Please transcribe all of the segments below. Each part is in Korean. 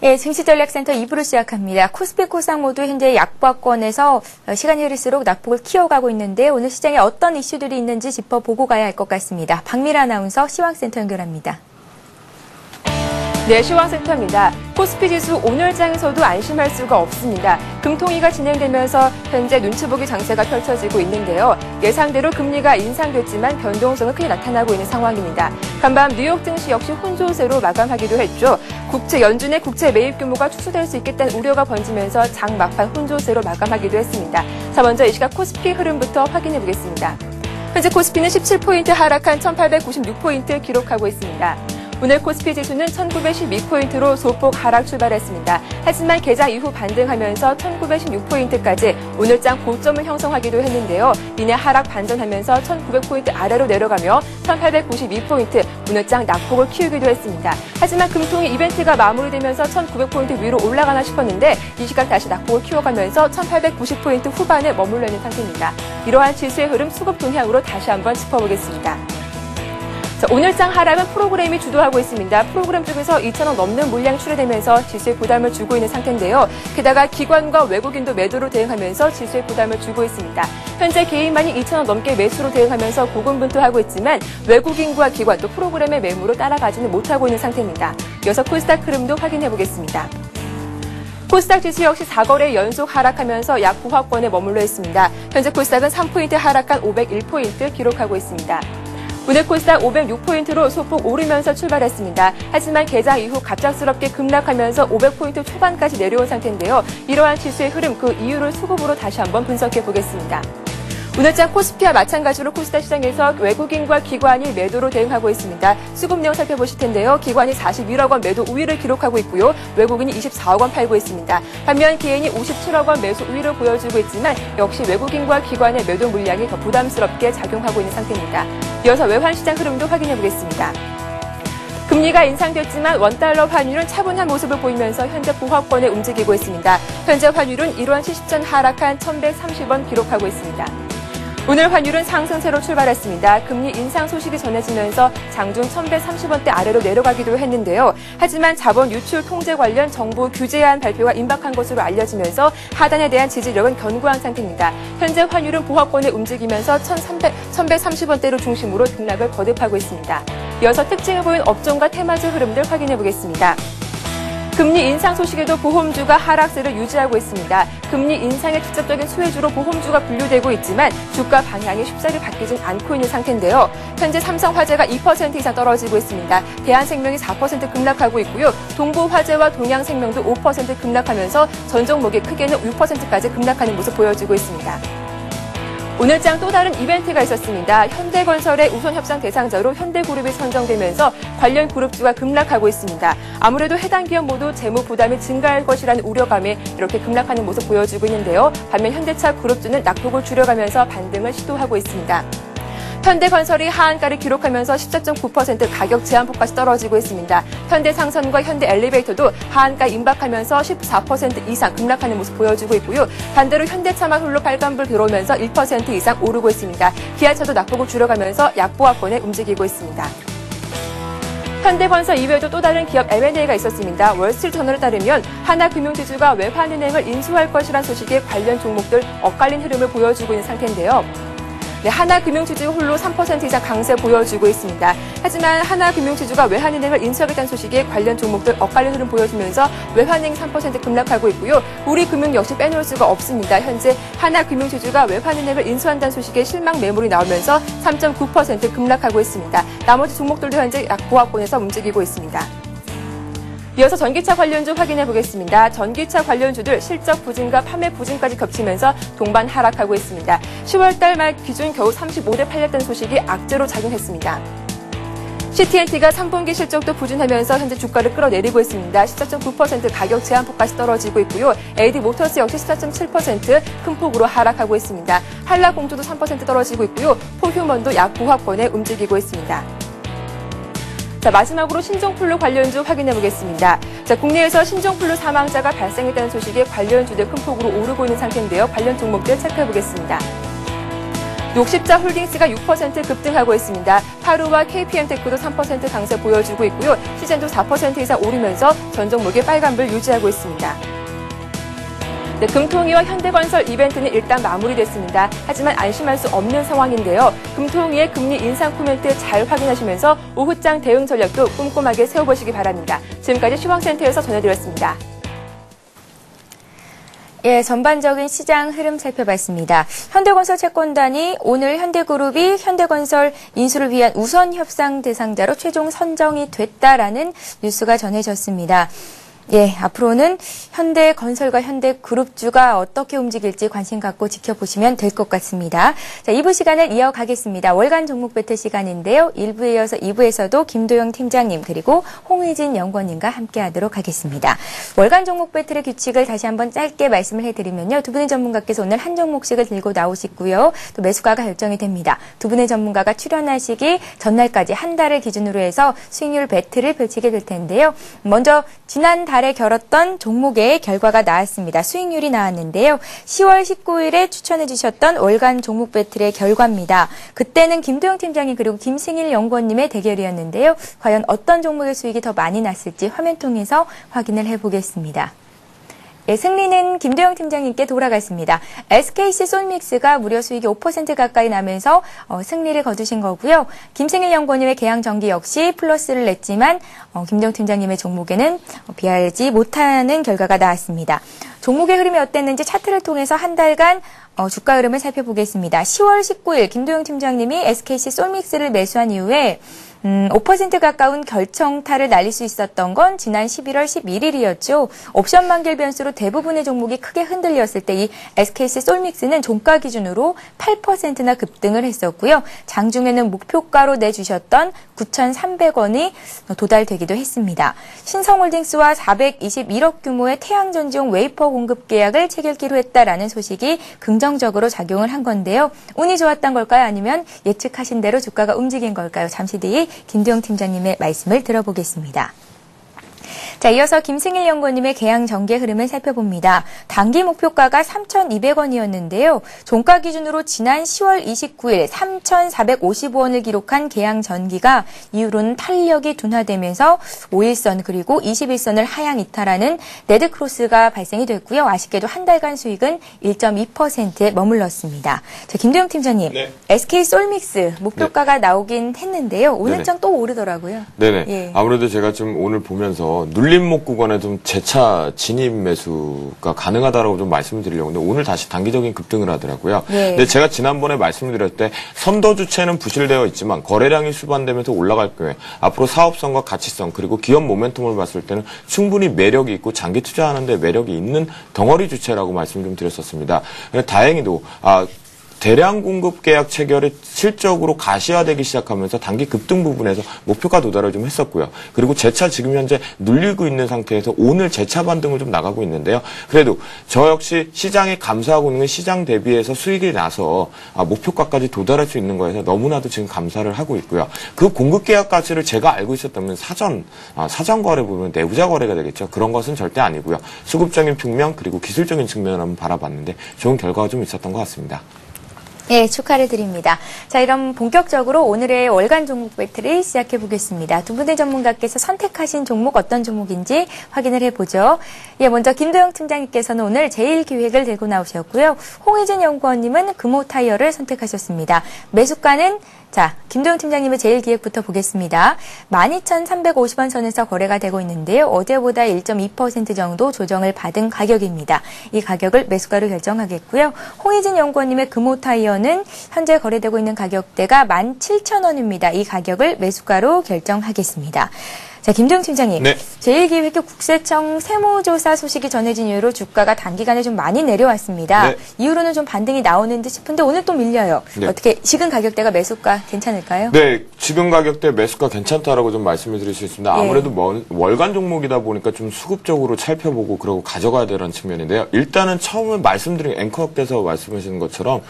예, 증시전략센터 2부를 시작합니다. 코스피 코스닥 모두 현재 약보합권에서 시간이 흐를수록 낙폭을 키워가고 있는데 오늘 시장에 어떤 이슈들이 있는지 짚어보고 가야 할 것 같습니다. 박미라 아나운서 시황센터 연결합니다. 네, 시황센터입니다. 코스피 지수 오늘 장에서도 안심할 수가 없습니다. 금통위가 진행되면서 현재 눈치보기 장세가 펼쳐지고 있는데요. 예상대로 금리가 인상됐지만 변동성은 크게 나타나고 있는 상황입니다. 간밤 뉴욕 증시 역시 혼조세로 마감하기도 했죠. 연준의 국채 매입 규모가 축소될 수 있겠다는 우려가 번지면서 장 막판 혼조세로 마감하기도 했습니다. 자, 먼저 이 시각 코스피 흐름부터 확인해 보겠습니다. 현재 코스피는 17포인트 하락한 1896포인트 기록하고 있습니다. 오늘 코스피 지수는 1912포인트로 소폭 하락 출발했습니다. 하지만 개장 이후 반등하면서 1916포인트까지 오늘장 고점을 형성하기도 했는데요. 이내 하락 반전하면서 1900포인트 아래로 내려가며 1892포인트 오늘장 낙폭을 키우기도 했습니다. 하지만 금통위 이벤트가 마무리되면서 1900포인트 위로 올라가나 싶었는데 이 시각 다시 낙폭을 키워가면서 1890포인트 후반에 머물러 있는 상태입니다. 이러한 지수의 흐름 수급 동향으로 다시 한번 짚어보겠습니다. 자, 오늘장 하락은 프로그램이 주도하고 있습니다. 프로그램 쪽에서 2,000원 넘는 물량이 출회되면서 지수에 부담을 주고 있는 상태인데요. 게다가 기관과 외국인도 매도로 대응하면서 지수에 부담을 주고 있습니다. 현재 개인만이 2,000원 넘게 매수로 대응하면서 고군분투하고 있지만 외국인과 기관 또 프로그램의 매물로 따라가지는 못하고 있는 상태입니다. 이어서 코스닥 흐름도 확인해 보겠습니다. 코스닥 지수 역시 4거래 연속 하락하면서 약보합권에 머물러 있습니다. 현재 코스닥은 3포인트 하락한 501포인트 기록하고 있습니다. 오늘 코스닥 506포인트로 소폭 오르면서 출발했습니다. 하지만 개장 이후 갑작스럽게 급락하면서 500포인트 초반까지 내려온 상태인데요. 이러한 지수의 흐름, 그 이유를 수급으로 다시 한번 분석해 보겠습니다. 오늘장 코스피와 마찬가지로 코스닥 시장에서 외국인과 기관이 매도로 대응하고 있습니다. 수급 내용 살펴보실 텐데요. 기관이 41억 원 매도 우위를 기록하고 있고요. 외국인이 24억 원 팔고 있습니다. 반면 개인이 57억 원 매수 우위를 보여주고 있지만 역시 외국인과 기관의 매도 물량이 더 부담스럽게 작용하고 있는 상태입니다. 이어서 외환시장 흐름도 확인해 보겠습니다. 금리가 인상됐지만 원달러 환율은 차분한 모습을 보이면서 현재 보합권에 움직이고 있습니다. 현재 환율은 1원 70전 하락한 1,130원 기록하고 있습니다. 오늘 환율은 상승세로 출발했습니다. 금리 인상 소식이 전해지면서 장중 1,130원대 아래로 내려가기도 했는데요. 하지만 자본 유출 통제 관련 정부 규제안 발표가 임박한 것으로 알려지면서 하단에 대한 지지력은 견고한 상태입니다. 현재 환율은 보합권에 움직이면서 1,130원대를 중심으로 등락을 거듭하고 있습니다. 이어서 특징을 보인 업종과 테마주 흐름들 확인해 보겠습니다. 금리 인상 소식에도 보험주가 하락세를 유지하고 있습니다. 금리 인상의 직접적인 수혜주로 보험주가 분류되고 있지만 주가 방향이 쉽사리 바뀌진 않고 있는 상태인데요. 현재 삼성화재가 2% 이상 떨어지고 있습니다. 대한생명이 4% 급락하고 있고요. 동부화재와 동양생명도 5% 급락하면서 전 종목이 크게는 6%까지 급락하는 모습 보여주고 있습니다. 오늘장 또 다른 이벤트가 있었습니다. 현대건설의 우선협상 대상자로 현대그룹이 선정되면서 관련 그룹주가 급락하고 있습니다. 아무래도 해당 기업 모두 재무 부담이 증가할 것이라는 우려감에 이렇게 급락하는 모습 보여주고 있는데요. 반면 현대차 그룹주는 낙폭을 줄여가면서 반등을 시도하고 있습니다. 현대건설이 하한가를 기록하면서 14.9% 가격 제한폭까지 떨어지고 있습니다. 현대상선과 현대엘리베이터도 하한가 임박하면서 14% 이상 급락하는 모습 보여주고 있고요. 반대로 현대차만 홀로 빨간불 들어오면서 1% 이상 오르고 있습니다. 기아차도 낙폭을 줄여가면서 약보합권에 움직이고 있습니다. 현대건설 이외에도 또 다른 기업 M&A가 있었습니다. 월스트리트저널에 따르면 하나금융지주가 외환은행을 인수할 것이란 소식에 관련 종목들 엇갈린 흐름을 보여주고 있는 상태인데요. 네, 하나금융지주 홀로 3% 이상 강세 보여주고 있습니다. 하지만 하나금융지주가 외환은행을 인수하겠다는 소식에 관련 종목들 엇갈린 흐름 보여주면서 외환은행 3% 급락하고 있고요. 우리금융 역시 빼놓을 수가 없습니다. 현재 하나금융지주가 외환은행을 인수한다는 소식에 실망 매물이 나오면서 3.9% 급락하고 있습니다. 나머지 종목들도 현재 약보합권에서 움직이고 있습니다. 이어서 전기차 관련주 확인해 보겠습니다. 전기차 관련주들 실적 부진과 판매 부진까지 겹치면서 동반 하락하고 있습니다. 10월달 말 기준 겨우 35대 팔렸다는 소식이 악재로 작용했습니다. CTNT가 3분기 실적도 부진하면서 현재 주가를 끌어내리고 있습니다. 14.9% 가격 제한폭까지 떨어지고 있고요. AD모터스 역시 14.7% 큰 폭으로 하락하고 있습니다. 한라공주도 3% 떨어지고 있고요. 포휴먼도 약보합권에 움직이고 있습니다. 자, 마지막으로 신종플루 관련주 확인해 보겠습니다. 자, 국내에서 신종플루 사망자가 발생했다는 소식에 관련주들 큰 폭으로 오르고 있는 상태인데요. 관련 종목들 체크해 보겠습니다. 녹십자 홀딩스가 6% 급등하고 있습니다. 하루와 KPM테크도 3% 강세 보여주고 있고요. 시젠도 4% 이상 오르면서 전 종목의 빨간불 유지하고 있습니다. 네, 금통위와 현대건설 이벤트는 일단 마무리됐습니다. 하지만 안심할 수 없는 상황인데요. 금통위의 금리 인상 코멘트 잘 확인하시면서 오후장 대응 전략도 꼼꼼하게 세워보시기 바랍니다. 지금까지 시황센터에서 전해드렸습니다. 예, 전반적인 시장 흐름 살펴봤습니다. 현대건설 채권단이 오늘 현대그룹이 현대건설 인수를 위한 우선 협상 대상자로 최종 선정이 됐다라는 뉴스가 전해졌습니다. 예, 앞으로는 현대건설과 현대그룹주가 어떻게 움직일지 관심 갖고 지켜보시면 될 것 같습니다. 자, 2부 시간을 이어가겠습니다. 월간 종목 배틀 시간인데요. 1부에 이어서 2부에서도 김도영 팀장님 그리고 홍의진 연구원님과 함께하도록 하겠습니다. 월간 종목 배틀의 규칙을 다시 한번 짧게 말씀을 해드리면요. 두 분의 전문가께서 오늘 한 종목씩을 들고 나오시고요. 또 매수가가 결정이 됩니다. 두 분의 전문가가 출연하시기 전날까지 한 달을 기준으로 해서 수익률 배틀을 펼치게 될 텐데요. 먼저 지난 달에 겨뤘던 종목의 결과가 나왔습니다. 수익률이 나왔는데요. 10월 19일에 추천해 주셨던 월간 종목 배틀의 결과입니다. 그때는 김도영 팀장님 그리고 김승일 연구원님의 대결이었는데요. 과연 어떤 종목의 수익이 더 많이 났을지 화면 통해서 확인을 해보겠습니다. 예, 승리는 김도영 팀장님께 돌아갔습니다. SKC 솔믹스가 무려 수익이 5% 가까이 나면서 승리를 거두신 거고요. 김승일 연구원님의 계양 전기 역시 플러스를 냈지만 김도영 팀장님의 종목에는 비하지 못하는 결과가 나왔습니다. 종목의 흐름이 어땠는지 차트를 통해서 한 달간 주가 흐름을 살펴보겠습니다. 10월 19일 김도영 팀장님이 SKC 솔믹스를 매수한 이후에 5% 가까운 결정타를 날릴 수 있었던 건 지난 11월 11일이었죠. 옵션 만길 변수로 대부분의 종목이 크게 흔들렸을 때 이 SKC 솔믹스는 종가 기준으로 8%나 급등을 했었고요. 장중에는 목표가로 내주셨던 9,300원이 도달되기도 했습니다. 신성홀딩스와 421억 규모의 태양전지용 웨이퍼 공급 계약을 체결키로 했다라는 소식이 긍정적으로 작용을 한 건데요. 운이 좋았던 걸까요? 아니면 예측하신 대로 주가가 움직인 걸까요? 잠시 뒤에 김도영 팀장님의 말씀을 들어보겠습니다. 자, 이어서 김승일 연구원님의 계양 전개 흐름을 살펴봅니다. 단기 목표가가 3,200원이었는데요. 종가 기준으로 지난 10월 29일 3,455원을 기록한 계양 전기가 이후로는 탄력이 둔화되면서 5일선 그리고 21선을 하향 이탈하는 레드크로스가 발생이 됐고요. 아쉽게도 한 달간 수익은 1.2%에 머물렀습니다. 자, 김도영 팀장님, 네. SK 솔믹스 목표가가 나오긴 했는데요. 오늘장 또 오르더라고요. 네네. 예. 아무래도 제가 좀 오늘 보면서 눌림목 구간에 좀 재차 진입 매수가 가능하다라고 좀 말씀을 드리려고 했는데 오늘 다시 단기적인 급등을 하더라고요. 예. 근데 제가 지난번에 말씀을 드렸을 때 선도 주체는 부실되어 있지만 거래량이 수반되면서 올라갈 경우에 앞으로 사업성과 가치성 그리고 기업 모멘텀을 봤을 때는 충분히 매력이 있고 장기 투자하는데 매력이 있는 덩어리 주체라고 말씀을 좀 드렸었습니다. 다행히도 대량 공급 계약 체결이 실적으로 가시화되기 시작하면서 단기 급등 부분에서 목표가 도달을 좀 했었고요. 그리고 재차 지금 현재 눌리고 있는 상태에서 오늘 재차 반등을 좀 나가고 있는데요. 그래도 저 역시 시장에 감사하고 있는 시장 대비해서 수익이 나서 목표가까지 도달할 수 있는 거에서 너무나도 지금 감사를 하고 있고요. 그 공급 계약 가치를 제가 알고 있었다면 사전 거래 부분 내부자 거래가 되겠죠. 그런 것은 절대 아니고요. 수급적인 측면 그리고 기술적인 측면을 한번 바라봤는데 좋은 결과가 좀 있었던 것 같습니다. 예, 축하를 드립니다. 자, 그럼 본격적으로 오늘의 월간 종목 배틀을 시작해 보겠습니다. 두 분의 전문가께서 선택하신 종목 어떤 종목인지 확인을 해보죠. 예, 먼저 김도영 팀장님께서는 오늘 제일기획을 들고 나오셨고요. 홍의진 연구원님은 금호타이어를 선택하셨습니다. 매수가는 자, 김도영 팀장님의 제일기획부터 보겠습니다. 12,350원 선에서 거래가 되고 있는데요. 어제보다 1.2% 정도 조정을 받은 가격입니다. 이 가격을 매수가로 결정하겠고요. 홍의진 연구원님의 금호타이어는 현재 거래되고 있는 가격대가 17,000원입니다. 이 가격을 매수가로 결정하겠습니다. 자, 김도영 팀장님. 네. 제1기획회 국세청 세무조사 소식이 전해진 이후로 주가가 단기간에 좀 많이 내려왔습니다. 네. 이후로는 좀 반등이 나오는 듯 싶은데 오늘 또 밀려요. 네. 어떻게 지금 가격대가 매수가 괜찮을까요? 네, 지금 가격대 매수가 괜찮다라고 좀 말씀을 드릴 수 있습니다. 아무래도 월간 종목이다 보니까 좀 수급적으로 살펴보고 그러고 가져가야 되는 측면인데요. 일단은 처음에 말씀드린 앵커께서 말씀하시는 것처럼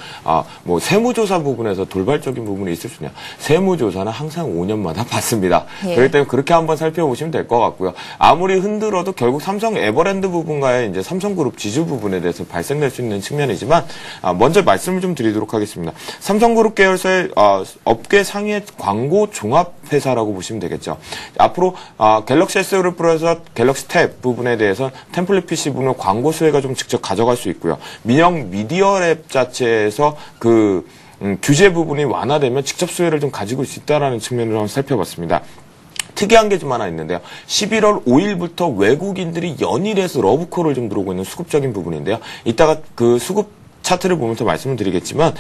뭐 세무조사 부분에서 돌발적인 부분이 있을 수 있냐. 세무조사는 항상 5년마다 받습니다. 예. 그렇기 때문에 그렇게 한번 살펴보시면 될 것 같고요. 아무리 흔들어도 결국 삼성 에버랜드 부분과의 이제 삼성그룹 지주 부분에 대해서 발생될 수 있는 측면이지만 먼저 말씀을 좀 드리도록 하겠습니다. 삼성그룹 계열사의 업계 상위의 광고 종합 회사라고 보시면 되겠죠. 앞으로 갤럭시 S6를 풀어서 갤럭시 탭 부분에 대해서 템플릿 PC 부분의 광고 수혜가 좀 직접 가져갈 수 있고요. 민영 미디어랩 자체에서 규제 부분이 완화되면 직접 수혜를 좀 가지고 있다라는 측면으로 한번 살펴봤습니다. 특이한 게 좀 하나 있는데요. 11월 5일부터 외국인들이 연일해서 러브콜을 좀 들어오고 있는 수급적인 부분인데요. 이따가 그 수급 차트를 보면서 말씀을 드리겠지만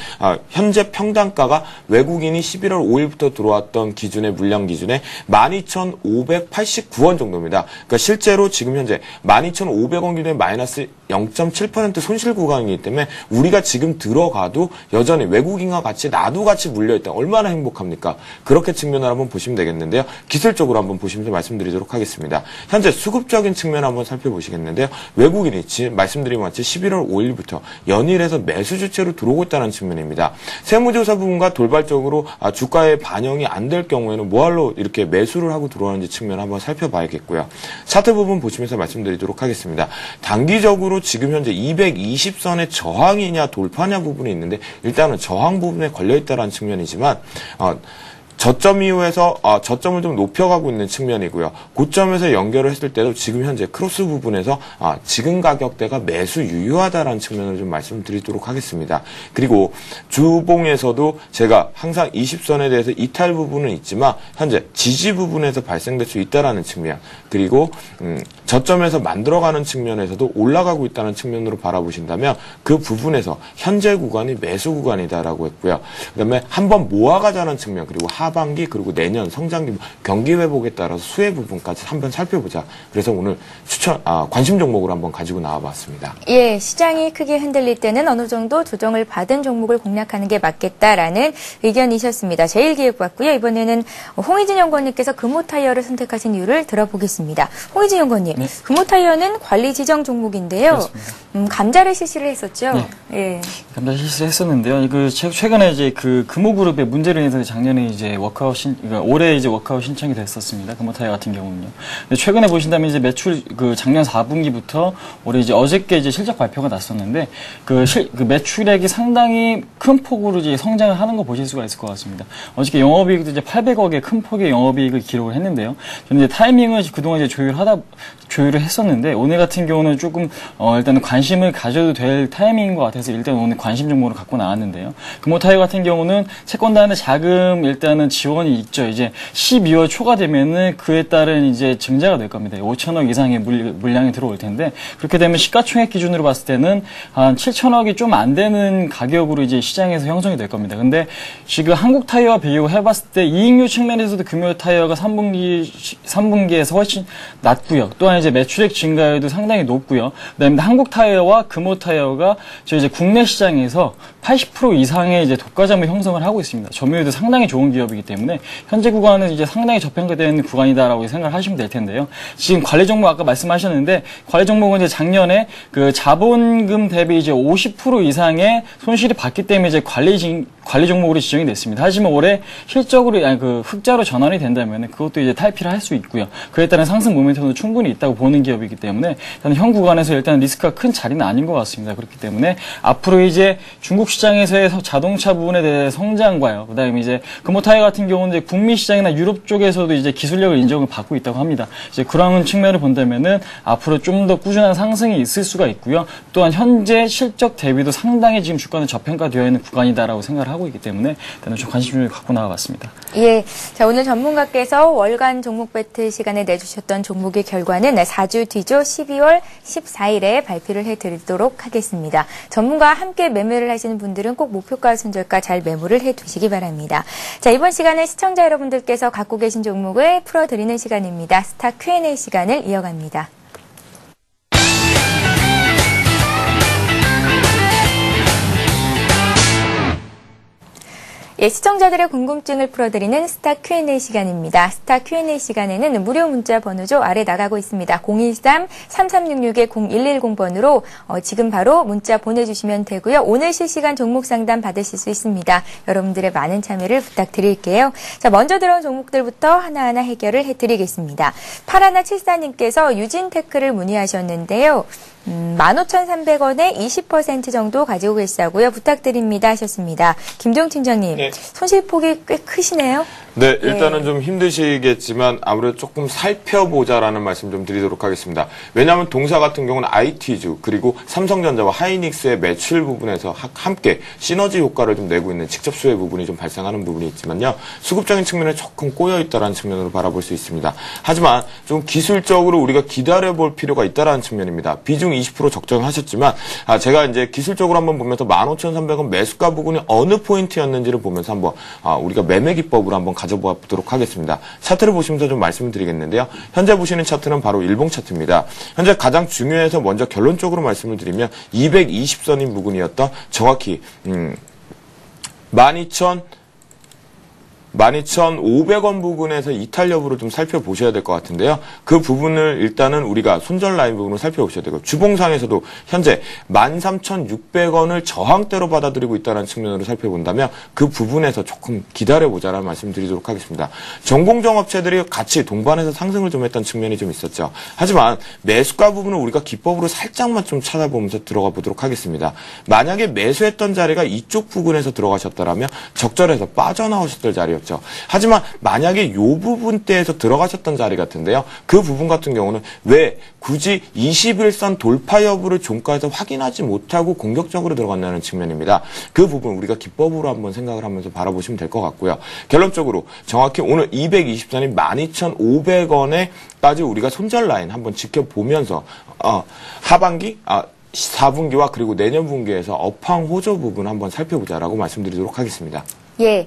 현재 평단가가 외국인이 11월 5일부터 들어왔던 기준의 물량 기준에 12,589원 정도입니다. 그러니까 실제로 지금 현재 12,500원 기준에 마이너스 0.7% 손실 구간이기 때문에 우리가 지금 들어가도 여전히 외국인과 같이 나도 같이 물려있다. 얼마나 행복합니까? 그렇게 측면을 한번 보시면 되겠는데요. 기술적으로 한번 보시면서 말씀드리도록 하겠습니다. 현재 수급적인 측면 한번 살펴보시겠는데요. 외국인이 말씀드린 것 같이 11월 5일부터 연일해서 매수 주체로 들어오고 있다는 측면입니다. 세무조사 부분과 돌발적으로 주가에 반영이 안 될 경우에는 뭐할로 이렇게 매수를 하고 들어오는지 측면 한번 살펴봐야겠고요. 차트 부분 보시면서 말씀드리도록 하겠습니다. 단기적으로 지금 현재 220선의 저항이냐 돌파냐 부분이 있는데 일단은 저항 부분에 걸려있다는 측면이지만 저점 이후에서 저점을 좀 높여가고 있는 측면이고요. 고점에서 연결을 했을 때도 지금 현재 크로스 부분에서 지금 가격대가 매수 유효하다라는 측면을 좀 말씀드리도록 하겠습니다. 그리고 주봉에서도 제가 항상 20선에 대해서 이탈 부분은 있지만 현재 지지 부분에서 발생될 수 있다라는 측면, 그리고 저점에서 만들어가는 측면에서도 올라가고 있다는 측면으로 바라보신다면 그 부분에서 현재 구간이 매수 구간이다라고 했고요. 그다음에 한번 모아가자는 측면, 그리고 하반기 그리고 내년 성장기 경기 회복에 따라서 수혜 부분까지 한번 살펴보자. 그래서 오늘 관심 종목으로 한번 가지고 나와봤습니다. 예, 시장이 크게 흔들릴 때는 어느 정도 조정을 받은 종목을 공략하는 게 맞겠다라는 의견이셨습니다. 제일기획봤고요. 이번에는 홍희진 연구원님께서 금호타이어를 선택하신 이유를 들어보겠습니다. 홍희진 연구원님, 네. 금호타이어는 관리 지정 종목인데요. 감자를 실시를 했었죠. 네. 예. 감자 실시를 했었는데요. 최근에 이제 금호그룹의 문제로 인해서 작년에 이제 그러니까 올해 이제 워크아웃 신청이 됐었습니다. 금호타이어 같은 경우는요. 근데 최근에 보신다면 이제 매출 작년 4분기부터 올해 이제 어저께 이제 실적 발표가 났었는데 그 매출액이 상당히 큰 폭으로 이제 성장을 하는 거 보실 수가 있을 것 같습니다. 어저께 영업이익도 이제 800억의 큰 폭의 영업이익을 기록을 했는데요. 저는 이제 타이밍을 그동안 이제 조율을 했었는데 오늘 같은 경우는 조금 일단은 관심을 가져도 될 타이밍인 것 같아서 일단 오늘 관심 종목으로 갖고 나왔는데요. 금호타이어 같은 경우는 채권단의 자금 일단은 지원이 있죠. 이제 12월 초가 되면은 그에 따른 이제 증자가 될 겁니다. 5천억 이상의 물량이 들어올 텐데 그렇게 되면 시가총액 기준으로 봤을 때는 한 7천억이 좀 안 되는 가격으로 이제 시장에서 형성이 될 겁니다. 근데 지금 한국타이어와 비교해봤을 때 이익률 측면에서도 금호타이어가 3분기에서 훨씬 낮고요. 또한 이제 매출액 증가율도 상당히 높고요. 그다음에 한국타이어와 금호타이어가 저 이제 국내 시장에서 80% 이상의 이제 독과점을 형성을 하고 있습니다. 점유율도 상당히 좋은 기업이기 때문에 현재 구간은 이제 상당히 저평가되는 구간이다라고 생각을 하시면 될 텐데요. 지금 관리 종목 아까 말씀하셨는데 관리 종목은 이제 작년에 그 자본금 대비 이제 50% 이상의 손실이 봤기 때문에 이제 관리 종목으로 지정이 됐습니다. 하지만 올해 실적으로 흑자로 전환이 된다면 그것도 이제 탈피를 할 수 있고요. 그에 따른 상승 모멘텀도 충분히 있다고 보는 기업이기 때문에 저는 현 구간에서 일단 리스크가 큰 자리는 아닌 것 같습니다. 그렇기 때문에 앞으로 이제 중국 시장에서의 자동차 부분에 대해 성장과요. 그다음에 이제 금호타이어 같은 경우는 이제 북미 시장이나 유럽 쪽에서도 이제 기술력을 인정을 받고 있다고 합니다. 이제 그런 측면을 본다면은 앞으로 좀 더 꾸준한 상승이 있을 수가 있고요. 또한 현재 실적 대비도 상당히 지금 주가는 저평가되어 있는 구간이다라고 생각을 하고 있기 때문에 일단은 좀 관심을 갖고 나와봤습니다. 예, 자 오늘 전문가께서 월간 종목 배틀 시간에 내주셨던 종목의 결과는 4주 뒤죠. 12월 14일에 발표를 해드리도록 하겠습니다. 전문가와 함께 매매를 하시는 분들은 꼭 목표가 손절가 잘 메모를 해두시기 바랍니다. 자, 이번 시간은 시청자 여러분들께서 갖고 계신 종목을 풀어드리는 시간입니다. 스타 Q&A 시간을 이어갑니다. 예, 시청자들의 궁금증을 풀어드리는 스타 Q&A 시간입니다. 스타 Q&A 시간에는 무료 문자 번호죠. 아래 나가고 있습니다. 013-3366-0110번으로 지금 바로 문자 보내주시면 되고요. 오늘 실시간 종목 상담 받으실 수 있습니다. 여러분들의 많은 참여를 부탁드릴게요. 자, 먼저 들어온 종목들부터 하나하나 해결을 해드리겠습니다. 8174님께서 유진테크를 문의하셨는데요. 15,300원에 20% 정도 가지고 계시다고요. 부탁드립니다 하셨습니다. 김종 팀장님, 네. 손실폭이 꽤 크시네요. 네, 일단은 좀 힘드시겠지만 아무래도 조금 살펴보자라는 말씀 좀 드리도록 하겠습니다. 왜냐하면 동사 같은 경우는 IT주 그리고 삼성전자와 하이닉스의 매출 부분에서 함께 시너지 효과를 좀 내고 있는 직접 수혜 부분이 좀 발생하는 부분이 있지만요. 수급적인 측면에 조금 꼬여있다는 측면으로 바라볼 수 있습니다. 하지만 좀 기술적으로 우리가 기다려볼 필요가 있다는 측면입니다. 비중 20% 적정하셨지만 제가 이제 기술적으로 한번 보면서 15,300원 매수가 부분이 어느 포인트였는지를 보면서 한번 우리가 매매 기법으로 한번 가져보도록 하겠습니다. 차트를 보시면서 좀 말씀을 드리겠는데요. 현재 보시는 차트는 바로 일봉 차트입니다. 현재 가장 중요해서 먼저 결론적으로 말씀을 드리면 220선인 부분이었던 정확히 12,500원 부분에서 이탈 여부를 좀 살펴보셔야 될 것 같은데요. 그 부분을 일단은 우리가 손절 라인 부분을 살펴보셔야 되고 주봉상에서도 현재 13,600원을 저항대로 받아들이고 있다는 측면으로 살펴본다면 그 부분에서 조금 기다려보자라는 말씀 드리도록 하겠습니다. 전공정업체들이 같이 동반해서 상승을 좀 했던 측면이 좀 있었죠. 하지만 매수가 부분을 우리가 기법으로 살짝만 좀 찾아보면서 들어가 보도록 하겠습니다. 만약에 매수했던 자리가 이쪽 부분에서 들어가셨다면 적절해서 빠져나오셨을 자리였죠. 하지만 만약에 이 부분대에서 들어가셨던 자리 같은데요. 그 부분 같은 경우는 왜 굳이 21선 돌파 여부를 종가에서 확인하지 못하고 공격적으로 들어간다는 측면입니다. 그 부분 우리가 기법으로 한번 생각을 하면서 바라보시면 될 것 같고요. 결론적으로 정확히 오늘 220선이 12,500원에까지 우리가 손절 라인 한번 지켜보면서 하반기 4분기와 그리고 내년 분기에서 업황 호조 부분 한번 살펴보자라고 말씀드리도록 하겠습니다. 예.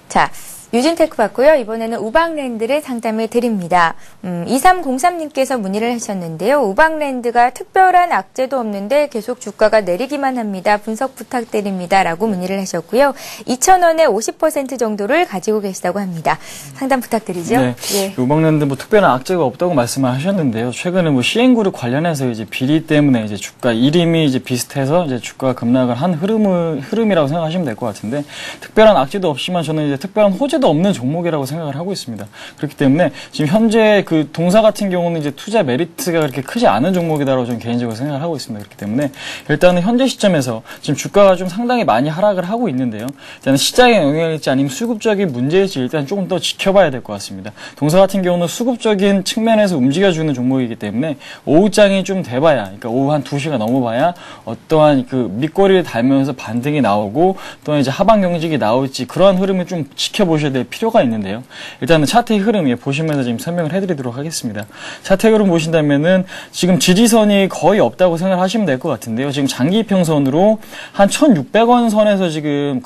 자, 유진테크 받고요. 이번에는 우방랜드를 상담해 드립니다. 2303님께서 문의를 하셨는데요. 우방랜드가 특별한 악재도 없는데 계속 주가가 내리기만 합니다. 분석 부탁드립니다. 라고 문의를 하셨고요. 2,000원에 50% 정도를 가지고 계시다고 합니다. 상담 부탁드리죠. 네. 예. 우방랜드 뭐 특별한 악재가 없다고 말씀을 하셨는데요. 최근에 뭐 시행그룹 관련해서 이제 비리 때문에 이제 주가 이름이 이제 비슷해서 이제 주가가 급락을 한 흐름이라고 생각하시면 될 것 같은데 특별한 악재도 없지만 저는 이제 특별한 호재도 없는 종목이라고 생각을 하고 있습니다. 그렇기 때문에 지금 현재 그 동사 같은 경우는 이제 투자 메리트가 그렇게 크지 않은 종목이다라고 저는 개인적으로 생각을 하고 있습니다. 그렇기 때문에 일단은 현재 시점에서 지금 주가가 좀 상당히 많이 하락을 하고 있는데요. 일단은 시장에 영향일지 아니면 수급적인 문제일지 일단 조금 더 지켜봐야 될 것 같습니다. 동사 같은 경우는 수급적인 측면에서 움직여주는 종목이기 때문에 오후장이 좀 돼봐야, 그러니까 오후 한 2시가 넘어봐야 어떠한 그 밑꼬리를 달면서 반등이 나오고 또 이제 하방 경직이 나올지 그러한 흐름을 좀 지켜보셔야 될 필요가 있는데요. 일단은 차트의 흐름 보시면서 지금 설명을 해드리도록 하겠습니다. 차트의 흐름 보신다면은 지금 지지선이 거의 없다고 생각하시면 될 것 같은데요. 지금 장기 이평선으로 한 1,600원 선에서 지금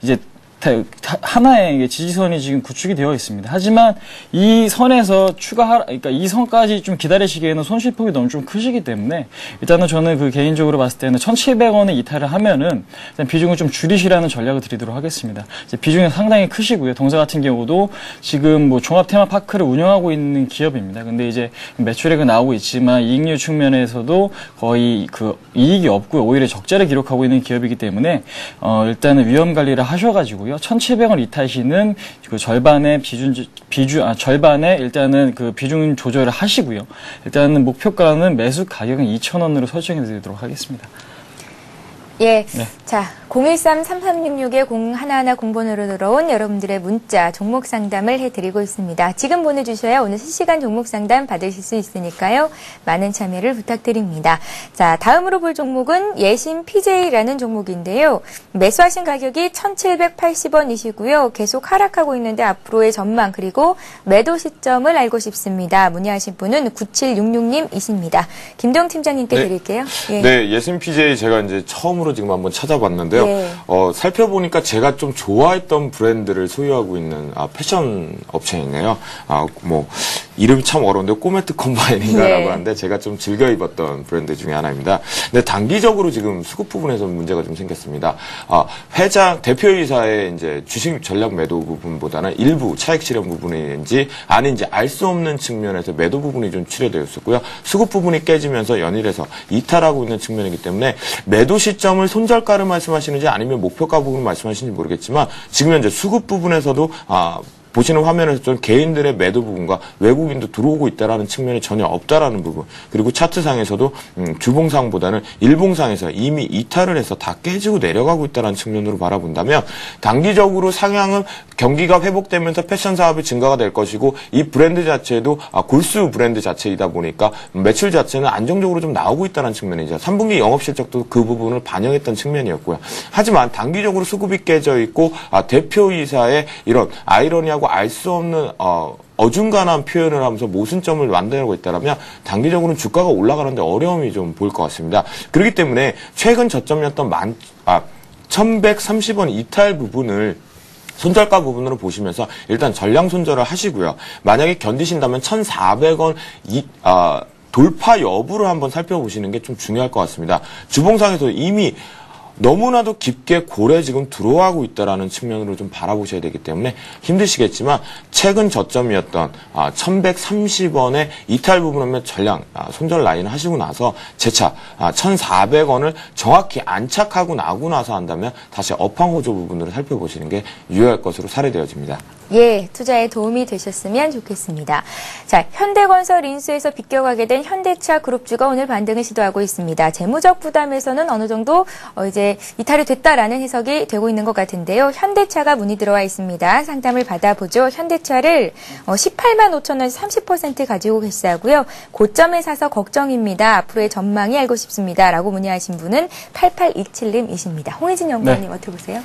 이제 하나의 지지선이 지금 구축이 되어 있습니다. 하지만 이 선에서 그러니까 이 선까지 좀 기다리시기에는 손실폭이 너무 좀 크시기 때문에 일단은 저는 개인적으로 봤을 때는 1,700원에 이탈을 하면은 일단 비중을 좀 줄이시라는 전략을 드리도록 하겠습니다. 이제 비중이 상당히 크시고요. 동사 같은 경우도 지금 뭐 종합 테마파크를 운영하고 있는 기업입니다. 근데 이제 매출액은 나오고 있지만 이익률 측면에서도 거의 이익이 없고요. 오히려 적자를 기록하고 있는 기업이기 때문에 일단은 위험 관리를 하셔가지고 1,700원 이탈 시는 그 절반의 절반의 일단은 그 비중 조절을 하시고요. 일단은 목표가는 매수 가격은 2,000원으로 설정해 드리도록 하겠습니다. 예. 네. 자, 013-3366-0110번으로 들어온 여러분들의 문자, 종목 상담을 해드리고 있습니다. 지금 보내주셔야 오늘 실시간 종목 상담 받으실 수 있으니까요. 많은 참여를 부탁드립니다. 자, 다음으로 볼 종목은 예신 PJ라는 종목인데요. 매수하신 가격이 1,780원이시고요. 계속 하락하고 있는데 앞으로의 전망 그리고 매도 시점을 알고 싶습니다. 문의하신 분은 9766님이십니다. 김동 팀장님께 드릴게요. 예. 네, 예신 PJ 제가 이제 처음으로 지금 한번 찾아봤는데요. 네. 살펴보니까 제가 좀 좋아했던 브랜드를 소유하고 있는 패션 업체이네요. 이름이 참 어려운데 꼬매트 컴바인인가라고 네. 하는데 제가 좀 즐겨 입었던 브랜드 중에 하나입니다. 근데 단기적으로 지금 수급 부분에서 문제가 좀 생겼습니다. 회장 대표이사의 이제 주식 전략 매도 부분보다는 일부 차익 실현 부분인지 아닌지 알 수 없는 측면에서 매도 부분이 좀 출회되어 있었고요. 수급 부분이 깨지면서 연일해서 이탈하고 있는 측면이기 때문에 매도 시점을 손절가를 말씀하시는지 아니면 목표가 부분을 말씀하시는지 모르겠지만 지금 현재 수급 부분에서도 보시는 화면에서 좀 개인들의 매도 부분과 외국인도 들어오고 있다라는 측면이 전혀 없다라는 부분, 그리고 차트상에서도 주봉상보다는 일봉상에서 이미 이탈을 해서 다 깨지고 내려가고 있다라는 측면으로 바라본다면 단기적으로 상향은 경기가 회복되면서 패션 사업이 증가가 될 것이고 이 브랜드 자체도 골수 브랜드 자체이다 보니까 매출 자체는 안정적으로 좀 나오고 있다는 측면이죠. 3분기 영업실적도 그 부분을 반영했던 측면이었고요. 하지만 단기적으로 수급이 깨져 있고 대표이사의 이런 아이러니하고 알 수 없는 어중간한 표현을 하면서 모순점을 만들고 있다면 단기적으로는 주가가 올라가는데 어려움이 좀 보일 것 같습니다. 그렇기 때문에 최근 저점이었던 1130원 이탈 부분을 손절가 부분으로 보시면서 일단 전량 손절을 하시고요. 만약에 견디신다면 1,400원 돌파 여부를 한번 살펴보시는 게 좀 중요할 것 같습니다. 주봉상에서 이미 너무나도 깊게 골에 지금 들어가고 있다라는 측면으로 좀 바라보셔야 되기 때문에 힘드시겠지만 최근 저점이었던 1130원의 이탈 부분은 전량 손절 라인을 하시고 나서 재차 1400원을 정확히 안착하고 나고 나서 한다면 다시 업황 호조 부분으로 살펴보시는 게 유효할 것으로 사례되어집니다. 예, 투자에 도움이 되셨으면 좋겠습니다. 자, 현대건설 인수에서 비껴가게 된 현대차 그룹주가 오늘 반등을 시도하고 있습니다. 재무적 부담에서는 어느 정도 이제 이탈이 됐다라는 해석이 되고 있는 것 같은데요. 현대차가 문의 들어와 있습니다. 상담을 받아보죠. 현대차를 18만 5천 원에서 30% 가지고 계시다고요. 고점에 사서 걱정입니다. 앞으로의 전망이 알고 싶습니다. 라고 문의하신 분은 8827님이십니다. 홍혜진 연구원님 어떻게 보세요?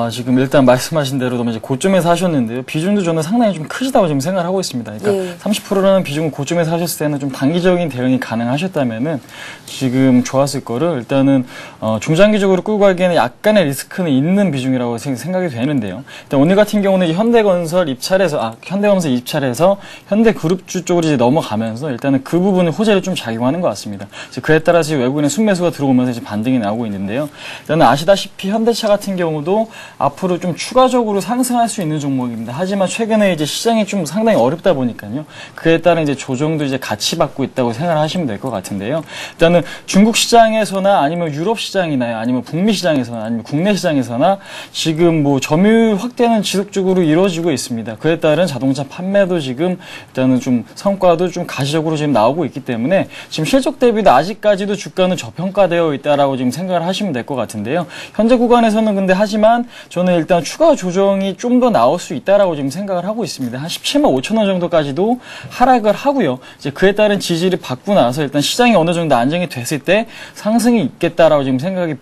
지금 일단 말씀하신 대로 너무 이제 고점에 사셨는데요. 비중도 저는 상당히 좀 크시다고 지금 생각을 하고 있습니다. 그러니까 30%라는 비중을 고점에 사셨을 때는 좀 단기적인 대응이 가능하셨다면은 지금 좋았을 거를 일단은 중장기적으로 끌고 가기에는 약간의 리스크는 있는 비중이라고 생각이 되는데요. 일단 오늘 같은 경우는 현대건설 입찰에서 현대그룹주 쪽으로 이제 넘어가면서 일단은 그 부분을 호재를 좀 작용하는 것 같습니다. 그에 따라서 외국인의 순매수가 들어오면서 이제 반등이 나오고 있는데요. 일단은 아시다시피 현대차 같은 경우도 앞으로 좀 추가적으로 상승할 수 있는 종목입니다. 하지만 최근에 이제 시장이 좀 상당히 어렵다 보니까요. 그에 따른 이제 조정도 이제 같이 받고 있다고 생각을 하시면 될 것 같은데요. 일단은 중국 시장에서나 아니면 유럽 시장이나 아니면 북미 시장에서나 아니면 국내 시장에서나 지금 뭐 점유율 확대는 지속적으로 이루어지고 있습니다. 그에 따른 자동차 판매도 지금 일단은 좀 성과도 좀 가시적으로 지금 나오고 있기 때문에 지금 실적 대비도 아직까지도 주가는 저평가되어 있다라고 지금 생각을 하시면 될 것 같은데요. 현재 구간에서는 근데 하지만 저는 일단 추가 조정이 좀 더 나올 수 있다라고 지금 생각을 하고 있습니다. 한 17만 5천 원 정도까지도 하락을 하고요. 이제 그에 따른 지지를 받고 나서 일단 시장이 어느 정도 안정이 됐을 때 상승이 있겠다라고 지금 생각이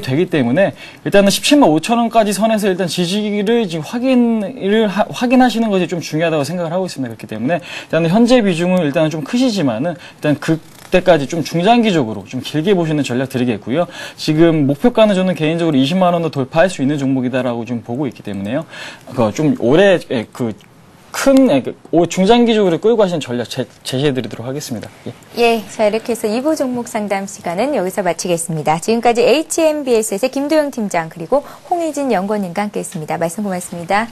되기 때문에 일단은 17만 5천 원까지 선에서 일단 지지를 지금 확인하시는 것이 좀 중요하다고 생각을 하고 있습니다. 그렇기 때문에 일단은 현재 비중은 일단은 좀 크시지만은 일단 그때까지 좀 중장기적으로 좀 길게 보시는 전략 드리겠고요. 지금 목표가는 저는 개인적으로 20만 원도 돌파할 수 있는 종목이다라고 좀 보고 있기 때문에요. 좀 오래 중장기적으로 끌고 가시는 전략 제시해드리도록 하겠습니다. 예, 자 이렇게 해서 2부 종목 상담 시간은 여기서 마치겠습니다. 지금까지 HMBS의 김도영 팀장 그리고 홍희진 연구원님과 함께했습니다. 말씀 고맙습니다.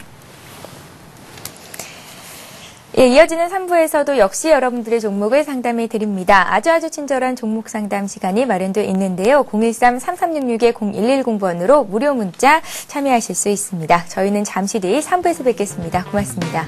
예, 이어지는 3부에서도 역시 여러분들의 종목을 상담해 드립니다. 아주 친절한 종목 상담 시간이 마련되어 있는데요. 013-3366-0110번으로 무료 문자 참여하실 수 있습니다. 저희는 잠시 뒤 3부에서 뵙겠습니다. 고맙습니다.